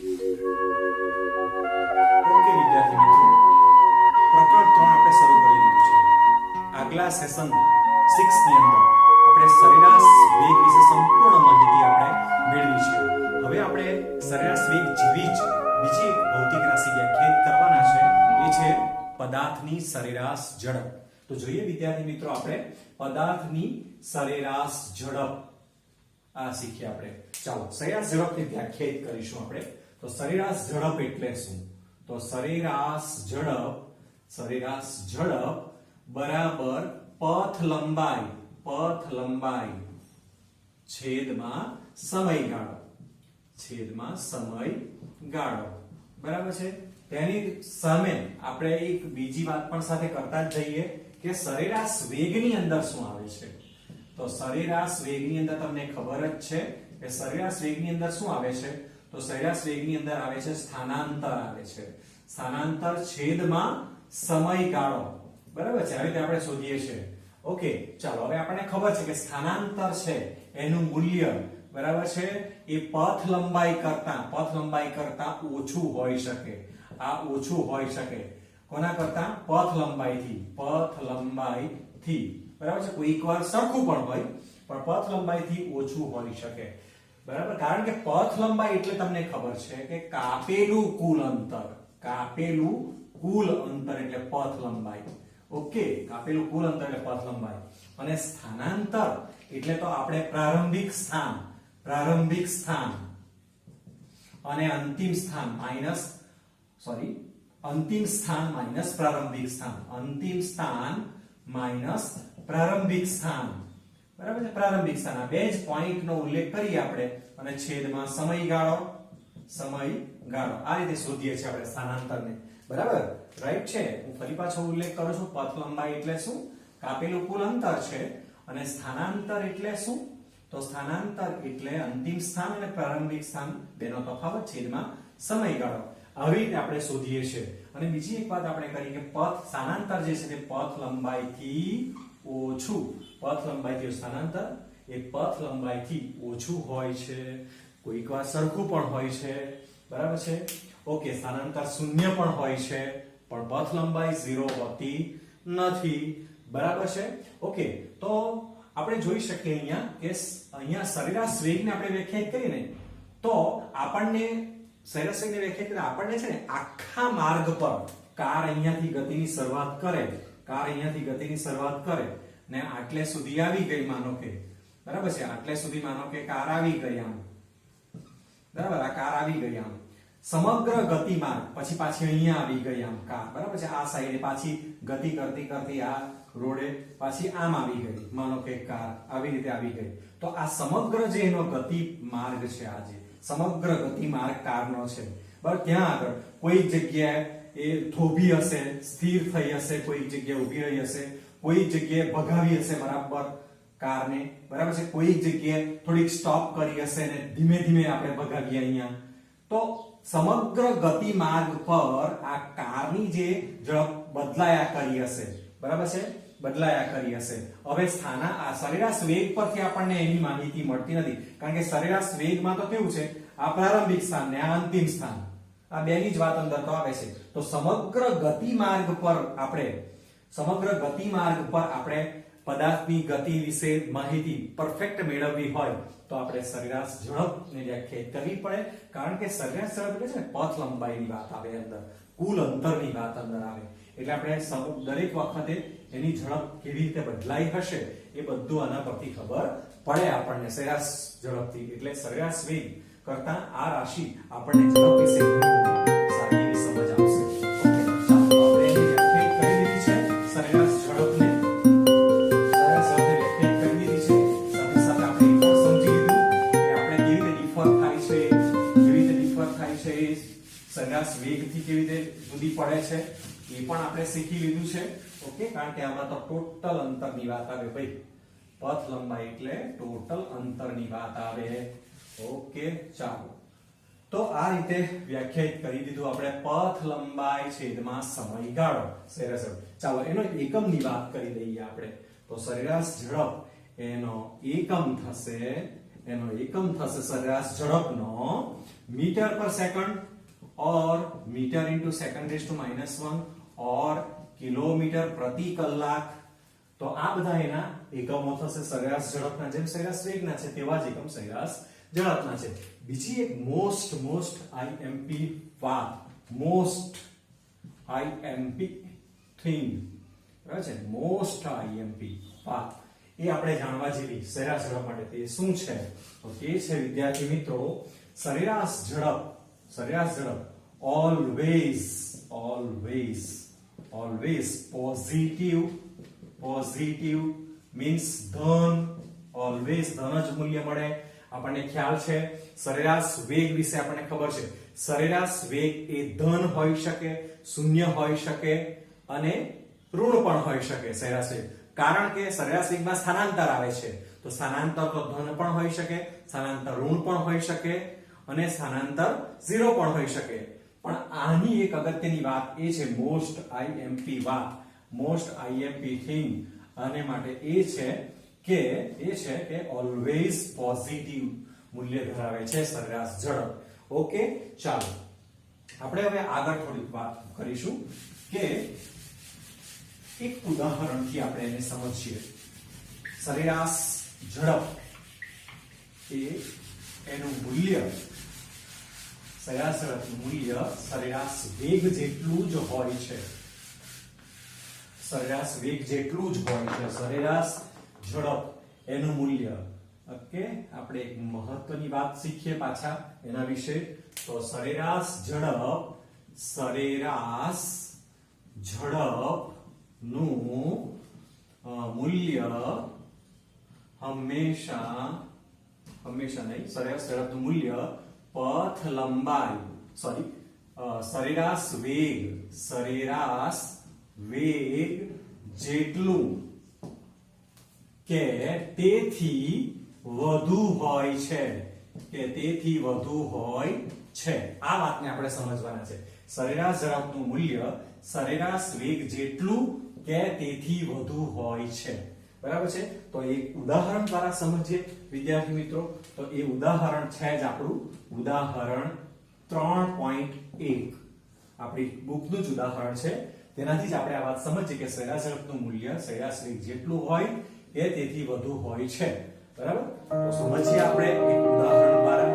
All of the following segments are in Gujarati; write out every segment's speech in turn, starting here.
ઓકે વિદ્યાર્થી મિત્રો, પ્રકરણ 3 આપણે શરૂ કરી દીધું છે. આગલા સેશન 6 ની અંદર આપણે સરેરાશ વેગ વિશે સંપૂર્ણ માહિતી આપણે મેળવી છે. હવે આપણે સરેરાશ વેગ જેવી જ બીજી એક ભૌતિક રાશિ વ્યાખ્યાયિત કરવાના છે, એ છે પદાર્થની સરેરાશ ઝડપ. તો જોઈએ વિદ્યાર્થી મિત્રો, આપણે પદાર્થની સરેરાશ ઝડપ આ શીખ્યા આપણે. ચાલો સરેરાશ ઝડપને વ્યાખ્યાયિત કરીશું આપણે. તો સરેરાશ ઝડપ એટલે શું? તો સરેરાશ ઝડપ બરાબર પથ લંબાઈ છેદમાં સમયગાળો બરાબર છે. તેની સામે આપણે એક બીજી વાત પણ સાથે કરતા જ જઈએ કે સરેરાશ વેગની અંદર શું આવે છે. તો સરેરાશ વેગની અંદર તમને ખબર જ છે કે સરેરાશ વેગની અંદર શું આવે છે? તો સરેરાશ વેગની અંદર આવે છે સ્થાનાંતર આવે છે. સ્થાનાંતર છેદમાં સમયગાળો બરાબર છે. આવી રીતે આપણે શોધીએ છીએ. ઓકે, ચાલો હવે આપણને ખબર છે કે સ્થાનાંતર છે એનું મૂલ્ય બરાબર છે એ પથ લંબાઈ કરતા ઓછું હોઈ શકે. આ ઓછું હોઈ શકે કોના કરતા? પથ લંબાઈથી બરાબર છે. કોઈક વાર સરખું પણ હોય, પણ પથ લંબાઈથી ઓછું હોઈ શકે બરાબર. કારણ કે પથ લંબાઈ એટલે તમને ખબર છે કે કાપેલું કુલ અંતર એટલે પથ લંબાઈ. ઓકે, કાપેલું કુલ અંતર એટલે પથ લંબાઈ. અને સ્થાનાંતર એટલે તો આપણે પ્રારંભિક સ્થાન અને અંતિમ સ્થાન માઈનસ પ્રારંભિક સ્થાન બરાબર છે. પ્રારંભિક સ્થાન આ બે જ પોઈન્ટ નો ઉલ્લેખ કરીએ આપણે અને છેદમાં સમયગાળો આ રીતે શોધીએ છીએ આપણે સ્થાનાંતરને બરાબર. રાઈટ છે. હું ફરી પાછો ઉલ્લેખ કરું છું. પથ લંબાઈ એટલે શું? કાપેલું કુલ અંતર છે. અને સ્થાનાંતર એટલે શું? તો સ્થાનાંતર એટલે અંતિમ સ્થાન અને પ્રારંભિક સ્થાન બેનો તફાવત છેદમાં સમયગાળો. આવી રીતે આપણે શોધીએ છીએ. અને બીજી એક વાત આપણે કરી કે સ્થાનાંતર જે છે તે પથ લંબાઈથી ઓછું સ્થાનાંતર એ પથ લંબાઈથી ઓછું હોય છે. કોઈક વાર સરખું પણ હોય છે બરાબર છે. ઓકે, સ્થાનાંતર શૂન્ય પણ હોય છે, પણ પથ લંબાઈ 0 હોતી નથી બરાબર છે. ઓકે, તો આપણે જોઈ શકીએ અહીંયા સરેરાશ વેગને આપણે વ્યાખ્યાયિત કરીને તો આપણને સરેરાશ વેગને વ્યાખ્યાયિત કરીને આપણને છે ને આખા માર્ગ પર કાર અહીંયાથી ગતિની શરૂઆત કરે ને આટલે સુધી આવી ગઈ માનો કે બરાબર છે. આટલે સુધી માનો કે કાર આવી ગઈ આમ બરાબર. આ કાર આવી ગઈ આમ સમગ્ર ગતિમાર્ગ પછી પાછી અહીંયા આવી ગઈ આમ કાર બરાબર છે. આ સાઈડે પાછી ગતિ કરતી આ રોડે પાછી આમ આવી ગઈ માનો કે કાર આવી રીતે આવી ગઈ. તો આ સમગ્ર જે એનો ગતિ માર્ગ છે, આ જે સમગ્ર ગતિ માર્ગ કારનો છે બરાબર. ત્યાં આગળ કોઈ જગ્યાએ એ થોભી હશે, સ્થિર થઈ હશે, કોઈ જગ્યાએ ઊભી રહી હશે, કોઈ જગ્યાએ ભગાવી હશે બરાબર કારને બરાબર છે. કોઈ જગ્યાએ થોડીક સ્ટોપ કરી હશે ને ધીમે ધીમે આપણે ભગાવીએ અહીંયા. તો સમગ્ર ગતિ માર્ગ પર આ કારની જે ઝડપ બદલાયા કરી હશે બરાબર છે. હવે સરેરાશ વેગ પરથી આપણને એની માહિતી મળતી નથી, કારણ કે સરેરાશ વેગમાં તો કેવું છે, આ પ્રારંભિક સ્થાન ને આ અંતિમ સ્થાન આ બેની જ વાત અંદર તો આવે છે. તો સમગ્ર ગતિ માર્ગ પર આપણે પદાર્થની ગતિ વિશે માહિતી પરફેક્ટ મેળવવી હોય તો આપણે સરેરાશ ઝડપને વ્યાખ્યાયિત કરવી પડે. કારણ કે સરેરાશ ઝડપ એટલે છે ને પથ લંબાઈની વાત આવે અંદર, કુલ અંતરની વાત અંદર આવે. એટલે આપણે દરેક વખતે એની ઝડપ કેવી રીતે બદલાઈ હશે એ બધું આના પરથી ખબર પડે આપણને સરેરાશ ઝડપથી. એટલે સરેરાશ વેગ કરતા આ રાશિ આપણને ઝડપ વિશે સારી એવી સમજ આપશે. સરેરાશ વેગથી કેવી રીતે જુદી પડે છે એ પણ આપણે શીખી લીધું છે. ઓકે, કારણ કે આમાં તો ટોટલ અંતરની વાત આવે ભાઈ. પથ લંબાઈ એટલે ટોટલ અંતરની વાત આવે. ઓકે, ચાલો તો આ રીતે વ્યાખ્યાયિત કરી દીધું આપણે પથ લંબાઈ છેદમાં સમયગાળો સરેરાશ. ચાલો એનો એકમની વાત કરી દઈએ આપણે. તો સરેરાશ ઝડપ એનો એકમ થશે એનો એકમ થશે સરેરાશ ઝડપનો મીટર પર સેકન્ડ और metre into second raise to -1 और किलोमीटर प्रति कलाक तो आ બધા એના એકમો થશે સરેરાશ ઝડપના જેમ સરેરાશ વેગના છે તેવા જ એકમ સરેરાશ ઝડપના છે બીજી એક મોસ્ટ આઈએમપી વાત મોસ્ટ આઈએમપી થિંગ બરાબર છે મોસ્ટ આઈએમપી વાત એ આપણે જાણવા જેવી સરેરાશ ઝડપ માટે તે શું છે તો તે છે વિદ્યાર્થી મિત્રો સરેરાશ ઝડપ always positive means ધન always ધન જ મૂલ્ય મળે આપણને ખ્યાલ છે સરેરાશ વેગ વિશે આપણને ખબર છે સરેરાશ વેગ એ ધન હોઈ શકે શૂન્ય હોઈ શકે અને ઋણ પણ હોઈ શકે સરેરાશ વેગ કારણ કે સરેરાશ વેગમાં સ્થાનાંતર આવે છે તો સ્થાનાંતર તો ધન પણ હોઈ શકે સ્થાનાંતર ઋણ પણ હોઈ શકે અને સ્થાનાંતર 0 પણ હોઈ શકે પણ આની એક અગત્યની વાત એ છે મોસ્ટ આઈએમપી થિંગ આને માટે એ છે કે ઓલવેઝ પોઝિટિવ મૂલ્ય ધરાવે છે સરેરાશ ઝડપ ઓકે ચાલો આપણે હવે આગળ થોડીક વાત કરીશું કે એક ઉદાહરણથી આપણે એને સમજીએ સરેરાશ ઝડપ એ એનું મૂલ્ય સરેરાશ ઝડપનું મૂલ્ય સરેરાશ વેગ જેટલું જ હોય છે સરેરાશ વેગ જેટલું જ હોય છે સરેરાશ ઝડપ એનું મૂલ્ય ઓકે આપણે એક મહત્વની વાત શીખીએ પાછા એના વિશે તો સરેરાશ ઝડપનું મૂલ્ય હંમેશા નહીં સરેરાશ ઝડપનું મૂલ્ય પથ લંબાઈ સરેરાશ વેગ જેટલું કે તેથી વધુ હોય છે આ વાતને આપણે સમજવાના છે સરેરાશ ઝડપનું મૂલ્ય સરેરાશ વેગ જેટલું કે તેથી વધુ હોય છે બરાબર છે તો એક ઉદાહરણ દ્વારા સમજીએ વિદ્યાર્થી મિત્રો તો એ ઉદાહરણ છે જ આપણું ઉદાહરણ 3.1 આપણી બુકનું જ ઉદાહરણ છે તેનાથી જ આપણે આ વાત સમજીએ કે સરેરાશ ઝડપનું મૂલ્ય સરેરાશ વેગ જેટલું હોય કે તેથી વધુ હોય છે બરાબર તો સમજીએ આપણે એક ઉદાહરણ દ્વારા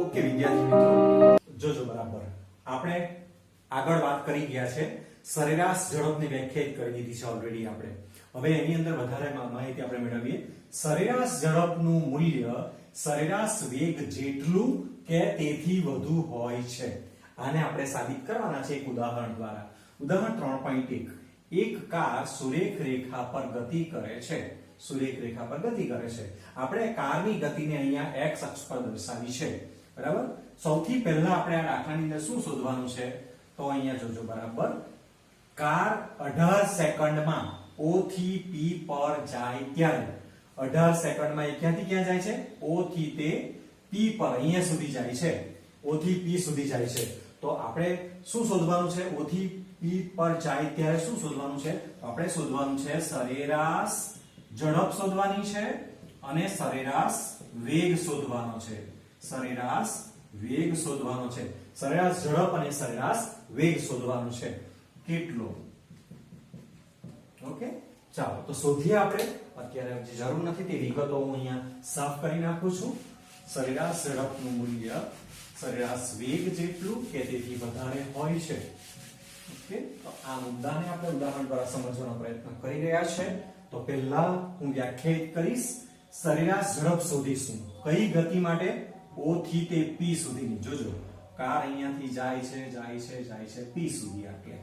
ઓકે વિદ્યાર્થી મિત્રો જોજો બરાબર આપણે આગળ વાત કરી ગયા છે સરેરાશ ઝડપની વ્યાખ્યાયિત કરી દીધી છે ઓલરેડી આપણે હવે એની અંદર વધારે માહિતી આપણે મેળવીએ સરેરાશ ઝડપનું મૂલ્ય સરેરાશ વેગ જેટલું કે તેથી વધુ હોય છે આને આપણે સાબિત કરવાના છે એક ઉદાહરણ દ્વારા ઉદાહરણ 3.1 એક કાર સુરેખ રેખા પર ગતિ કરે છે આપણે કારની ગતિને અહીંયા x અક્ષ પર દર્શાવી છે બરાબર સૌથી પહેલા આપણે આ દાખલાની અંદર શું શોધવાનું છે તો અહીંયા જોજો બરાબર કાર 18 સેકન્ડમાં O થી P પર જાય ત્યારે 18 સેકન્ડમાં એ ક્યાંથી ક્યાં જાય છે O થી તે P પર અહીંયા સુધી જાય છે O થી P સુધી જાય છે તો આપણે શું શોધવાનું છે O થી P પર જાય ત્યારે શું શોધવાનું છે તો આપણે શોધવાનું છે સરેરાશ ઝડપ શોધવાની છે અને સરેરાશ વેગ શોધવાનો છે સરેરાશ ઝડપ અને સરેરાશ વેગ શોધવાનો છે કેટલો ઓકે ચાલો તો શોધીએ આપણે અત્યારે જે જરૂર નથી તે વિગતો હું અહીંયા સાફ કરી નાખું છું સરેરાશ ઝડપનું મૂલ્ય સરેરાશ વેગ જેટલું કે તેથી વધારે હોય છે ઓકે તો આ મુદ્દાને આપણે ઉદાહરણ દ્વારા સમજવાનો પ્રયત્ન કરી રહ્યા છે તો પહેલા હું વ્યાખ્યાયિત કરીશ સરેરાશ ઝડપ શોધીશું કઈ ગતિ માટે O થી તે P સુધીની જોજો કાર અહીંયાથી જાય છે P સુધી આટલે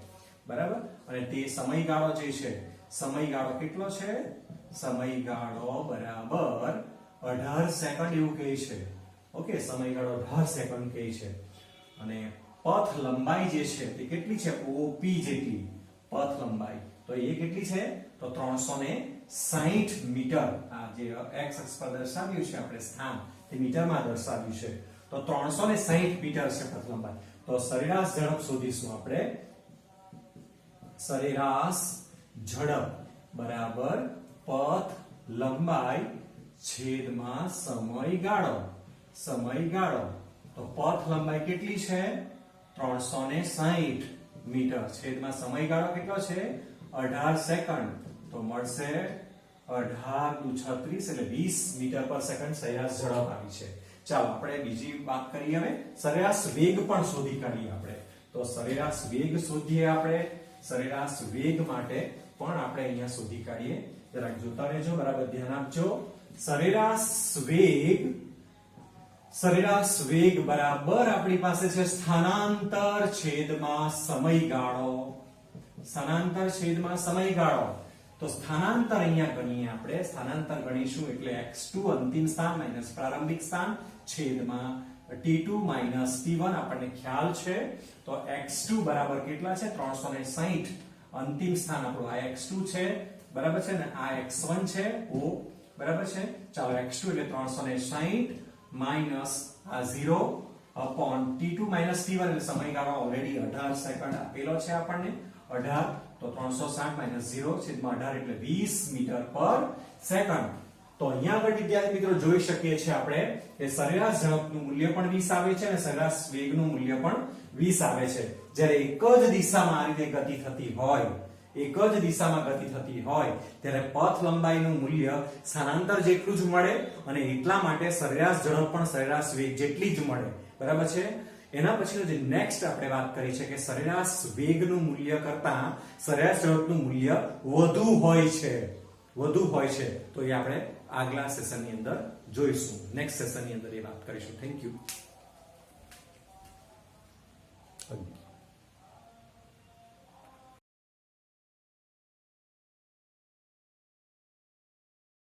બરાબર અને તે સમયગાળો જે છે સમયગાળો કેટલો છે સમયગાળો બરાબર 18 સેકન્ડ એવું કહે છે ઓકે સમયગાળો 18 સેકન્ડ કહે છે અને પથ લંબાઈ જે છે તે કેટલી છે OP જેટલી પથ લંબાઈ તો એ કેટલી છે તો 360 મીટર આ જે x અક્ષ પર દર્શાવ્યું છે આપણે સ્થાન તે મીટરમાં દર્શાવ્યું છે તો 360 મીટર છે પથ લંબાઈ તો સરેરાશ ઝડપ શોધીશું આપણે સરેરાશ ઝડપ બરાબર પથ લંબાઈ છેદમાં સમયગાળો તો પથ લંબાઈ કેટલી છે 360 મીટર છેદમાં સમયગાળો કેટલો છે 18 સેકન્ડ તો મળશે 18 × 36 એટલે 20 મીટર પર સેકન્ડ સરેરાશ ઝડપ આવી છે ચાલો આપણે બીજી વાત કરીએ હવે સરેરાશ વેગ પણ શોધી કાઢીએ આપણે તો સરેરાશ વેગ શોધીએ આપણે સરેરાશ વેગ માટે પણ આપણે અહીંયા શોધી કાઢીએ જરાક જોતા રહેજો બરાબર ધ્યાન આપજો સરેરાશ વેગ બરાબર આપણી પાસે છે સ્થાનાંતર છેદમાં સમયગાળો તો સ્થાનાંતર અહીંયા ગણીએ આપણે સ્થાનાંતર ગણીશું એટલે x2 અંતિમ સ્થાન માઈનસ પ્રારંભિક સ્થાન છેદમાં t2 માઈનસ t1 આપણને ખ્યાલ છે તો x2 બરાબર કેટલા છે 360 અંતિમ સ્થાન આપણું આ x2 છે બરાબર છે ને આ x1 છે o બરાબર છે ચાલો x2 એટલે 360 માઈનસ આ 0 અપોન t2 માઈનસ t1 એટલે સમયગાળો ઓલરેડી 18 સેકન્ડ આપેલો છે આપણને 18 તો 360 માઈનસ 0 છેદમાં 18 એટલે 20 મીટર પર સેકન્ડ તો અહીંયા આગળ વિદ્યાર્થી મિત્રો જોઈ શકીએ છીએ આપણે કે સરેરાશ ઝડપનું મૂલ્ય પણ 20 આવે છે અને સરેરાશ વેગનું મૂલ્ય પણ 20 આવે છે જ્યારે એક જ દિશામાં આ રીતે ગતિ થતી હોય ત્યારે પથ લંબાઈનું મૂલ્ય સ્થાનાંતર જેટલું જ મળે અને એટલા માટે સરેરાશ ઝડપ પણ સરેરાશ વેગ જેટલી જ મળે બરાબર છે એના પછીનો જે નેક્સ્ટ આપણે વાત કરી છે કે સરેરાશ વેગનું મૂલ્ય કરતા સરેરાશ ઝડપનું મૂલ્ય વધુ હોય છે તો એ આપણે આગલા સેશનની અંદર જોઈશું નેક્સ્ટ સેશનની અંદર એ વાત કરીશું થેન્ક યુ